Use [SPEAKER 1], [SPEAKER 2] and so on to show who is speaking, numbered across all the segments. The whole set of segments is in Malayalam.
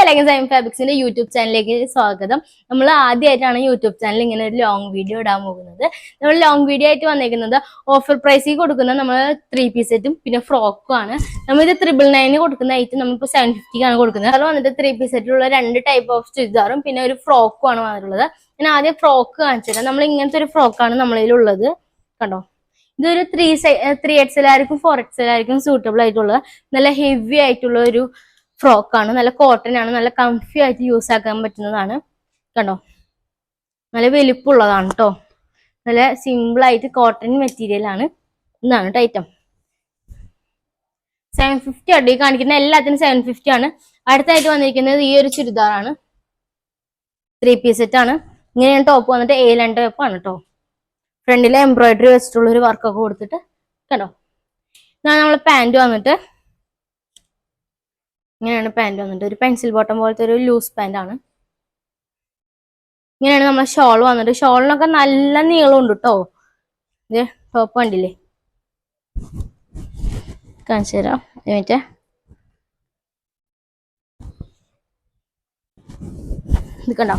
[SPEAKER 1] എല്ലാവർക്കും സൈം ഫാബ്രിക്സിന്റെ യൂട്യൂബ് ചാനലിലേക്ക് സ്വാഗതം. നമ്മൾ ആദ്യമായിട്ടാണ് യൂട്യൂബ് ചാനൽ ഇങ്ങനെ ഒരു ലോങ് വീഡിയോ ഇടാൻ പോകുന്നത്. നമ്മൾ ലോങ് വീഡിയോ ആയിട്ട് വന്നിരിക്കുന്നത് ഓഫർ പ്രൈസിൽ കൊടുക്കുന്ന നമ്മൾ 3 പീസ് സെറ്റും പിന്നെ ഫ്രോക്കും ആണ്. നമ്മളിത് 999 കൊടുക്കുന്ന ഐറ്റം നമ്മളിപ്പോൾ 750 ആണ് കൊടുക്കുന്നത്. അത് വന്നിട്ട് 3 പീസ് സെറ്റിലുള്ള 2 ടൈപ്പ് ഓഫ് ചുരിദാറും പിന്നെ ഒരു ഫ്രോക്കും ആണ് വന്നിട്ടുള്ളത്. ഞാൻ ആദ്യം ഫ്രോക്ക് കാണിച്ചുതരാം. നമ്മൾ ഇങ്ങനത്തെ ഒരു ഫ്രോക്കാണ് നമ്മളിലുള്ളത്. കണ്ടോ, ഇതൊരു 3XL ആയിരിക്കും 4XL ആയിരിക്കും സൂട്ടബിൾ ആയിട്ടുള്ള നല്ല ഹെവി ആയിട്ടുള്ള ഒരു ഫ്രോക്കാണ്. നല്ല കോട്ടൺ ആണ്, നല്ല കംഫി ആയിട്ട് യൂസ് ആക്കാൻ പറ്റുന്നതാണ്. കണ്ടോ, നല്ല വലിപ്പമുള്ളതാണ് കേട്ടോ. നല്ല സിമ്പിൾ ആയിട്ട് കോട്ടൺ മെറ്റീരിയൽ ആണ്. ഇതാണ് ഐറ്റം. 750 ആണ് കാണിക്കുന്ന എല്ലാത്തിനും 750 ആണ്. അടുത്തായിട്ട് വന്നിരിക്കുന്നത് ഈ ഒരു ചുരിദാറാണ്. 3 പീസ് സെറ്റ് ആണ്. ഇങ്ങനെയാണ് ടോപ്പ് വന്നിട്ട് A-line ടോപ്പ് ആണ് കേട്ടോ. ഫ്രണ്ടിലെ എംബ്രോയിഡറി വെച്ചിട്ടുള്ള ഒരു വർക്കൊക്കെ കൊടുത്തിട്ട് കണ്ടോ. ഇതാണ് നമ്മളെ പാന്റ് വന്നിട്ട്. ഇങ്ങനെയാണ് പാന്റ് വന്നിട്ട്. ഒരു പെൻസിൽ ബോട്ടം പോലത്തെ ഒരു ലൂസ് പാന്റ് ആണ്. ഇങ്ങനെയാണ് നമ്മളെ ഷോൾ വന്നിട്ട്. ഷോളിനൊക്കെ നല്ല നീളം ഉണ്ട് കേട്ടോ. ഇത് ടോപ്പ് കണ്ടില്ലേ, കാണിച്ചു തരാം. എന്നിട്ട് ഇത് കണ്ടോ,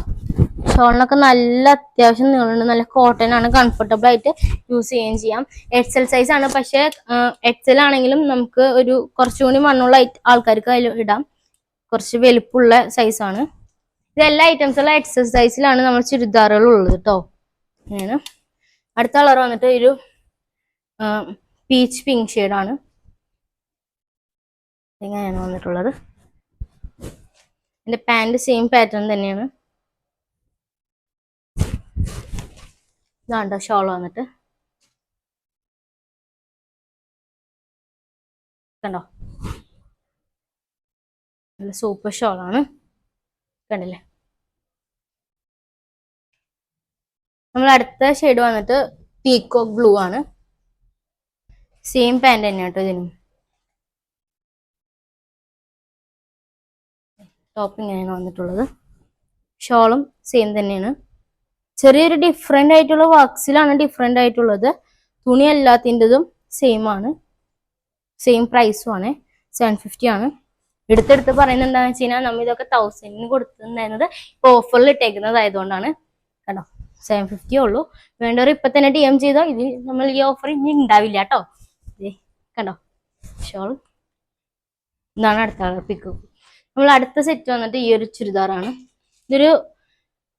[SPEAKER 1] ഷോളിനൊക്കെ നല്ല അത്യാവശ്യം നീളമുണ്ട്. നല്ല കോട്ടൺ ആണ്, കംഫർട്ടബിൾ ആയിട്ട് യൂസ് ചെയ്യുകയും ചെയ്യാം. XL സൈസ് ആണ്. പക്ഷെ XL ആണെങ്കിലും നമുക്ക് ഒരു കുറച്ചുകൂടി മണ്ണുള്ള ആൾക്കാർക്ക് അതിൽ ഇടാം. കുറച്ച് വലുപ്പമുള്ള സൈസാണ്. ഇതെല്ലാ ഐറ്റംസുള്ള XL സൈസിലാണ് നമ്മൾ ചുരിദാറുകൾ ഉള്ളത് കേട്ടോ. അങ്ങനെയാണ്. അടുത്ത കളർ വന്നിട്ട് ഒരു പീച്ച് പിങ്ക് ഷെയ്ഡാണ്. ഇങ്ങനെയാണ് വന്നിട്ടുള്ളത്. എൻ്റെ പാൻറ് സെയിം പാറ്റേൺ തന്നെയാണ്. ഇതാണ്ടോ ഷോൾ വന്നിട്ട്. കണ്ടോ, നല്ല സൂപ്പർ ഷോളാണ്. കണ്ടില്ലേ. നമ്മൾ അടുത്ത ഷെയ്ഡ് വന്നിട്ട് പീക്കോക്ക് ബ്ലൂ ആണ്. സെയിം പാൻറ് തന്നെയാണ് കേട്ടോ ഇതിനും. ടോപ്പ് ഇങ്ങനെയാണ് വന്നിട്ടുള്ളത്. ഷോളും സെയിം തന്നെയാണ്. ചെറിയൊരു ഡിഫറെന്റ് ആയിട്ടുള്ള വർക്ക്സിലാണ് ഡിഫറെന്റ് ആയിട്ടുള്ളത്. തുണി എല്ലാത്തിൻ്റെതും സെയിം ആണ്. സെയിം പ്രൈസും ആണ്. 750 ആണ്. എടുത്തെടുത്ത് പറയുന്നത് എന്താണെന്ന് വെച്ച് കഴിഞ്ഞാൽ നമ്മൾ ഇതൊക്കെ 1000 കൊടുത്തിട്ടുണ്ടായിരുന്നത് ഇപ്പോൾ ഓഫറിൽ ഇട്ടേക്കുന്നത് ആയതുകൊണ്ടാണ്. കണ്ടോ, 750 ഉള്ളൂ. വേണ്ടവർ ഇപ്പൊ തന്നെ DM ചെയ്തോ. ഇത് നമ്മൾ ഈ ഓഫർ ഇനി ഉണ്ടാവില്ല കേട്ടോ. കണ്ടോ ഷോൾ. ഇതാണ് അടുത്ത പിക്ക്. നമ്മൾ അടുത്ത സെറ്റ് വന്നിട്ട് ഈ ഒരു ചുരിദാറാണ്. ഇതൊരു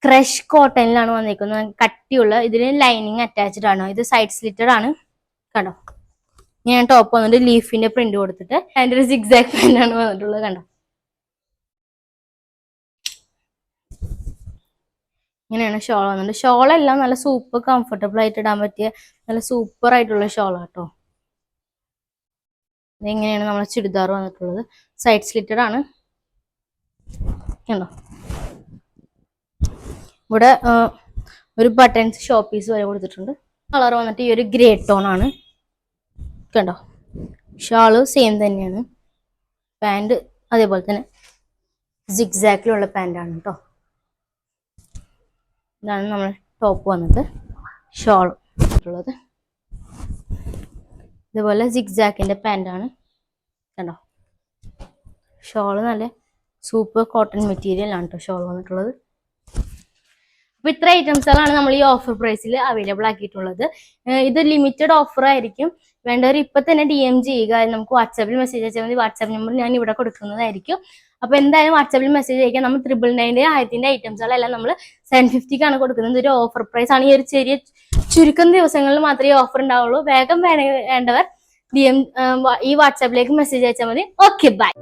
[SPEAKER 1] ക്രഷ് കോട്ടണിലാണ് വന്നിരിക്കുന്നത്. കട്ടിയുള്ള, ഇതിന് ലൈനിങ് അറ്റാച്ച്ഡ് ആണ്. ഇത് സൈഡ് സ്ലിറ്റഡ് ആണ്. കണ്ടോ, ഞാൻ ടോപ്പ് വന്നിട്ട് ലീഫിന്റെ പ്രിന്റ് കൊടുത്തിട്ട് അതിന്റെ ഒരു സിഗ്സാക് പാന്റ് ആണ് വന്നിട്ടുള്ളത്. കണ്ടോ, ഇങ്ങനെയാണ് ഷോൾ വന്നിട്ട്. ഷോളെല്ലാം നല്ല സൂപ്പർ കംഫർട്ടബിൾ ആയിട്ട് ഇടാൻ പറ്റിയ നല്ല സൂപ്പർ ആയിട്ടുള്ള ഷോളാട്ടോ. ഇതെങ്ങനെയാണ് നമ്മളെ ചുരിദാർ വന്നിട്ടുള്ളത്. സൈഡ് സ്ലിറ്റഡ് ആണ്. കണ്ടോ, ഇവിടെ ഒരു ബട്ടൺസ് ഷോ പീസ് വരെ കൊടുത്തിട്ടുണ്ട്. കളർ വന്നിട്ട് ഈ ഒരു ഗ്രേ ടോൺ ആണ്. കണ്ടോ, ഷാള് സെയിം തന്നെയാണ്. പാൻറ് അതേപോലെ തന്നെ സിഗ്സാക്കിലുള്ള പാൻറ്റാണ് കേട്ടോ. ഇതാണ് നമ്മൾ ടോപ്പ് വന്നിട്ട്. ഷോൾ ഉള്ളത് ഇതുപോലെ സിഗ്സാക്കിന്റെ പാൻറ്റാണ്. കണ്ടോ, ഷോള് നല്ല സൂപ്പർ കോട്ടൺ മെറ്റീരിയൽ ആണ് കേട്ടോ ഷോൾ വന്നിട്ടുള്ളത്. അപ്പൊ ഇത്ര ഐറ്റംസുകളാണ് നമ്മൾ ഈ ഓഫർ പ്രൈസിൽ അവൈലബിൾ ആക്കിയിട്ടുള്ളത്. ഇത് ലിമിറ്റഡ് ഓഫർ ആയിരിക്കും. വേണ്ടവർ ഇപ്പൊ തന്നെ DM ചെയ്യുക. നമുക്ക് വാട്സാപ്പിൽ മെസ്സേജ് അയച്ചാൽ മതി. വാട്സാപ്പ് നമ്പർ ഞാൻ ഇവിടെ കൊടുക്കുന്നതായിരിക്കും. അപ്പൊ എന്തായാലും വാട്സാപ്പിൽ മെസ്സേജ് അയക്കാം. നമ്മൾ 999 1000 ഐറ്റംസുകളെല്ലാം നമ്മൾ 750 കൊടുക്കുന്നത്. ഒരു ഓഫർ പ്രൈസ് ആണ്. ഈ ഒരു ചെറിയ ചുരുക്കം ദിവസങ്ങളിൽ മാത്രമേ ഓഫർ ഉണ്ടാവുള്ളൂ. വേഗം വേണ്ടവർ DM ഈ വാട്സാപ്പിലേക്ക് മെസ്സേജ് അയച്ചാൽ മതി. Okay, by.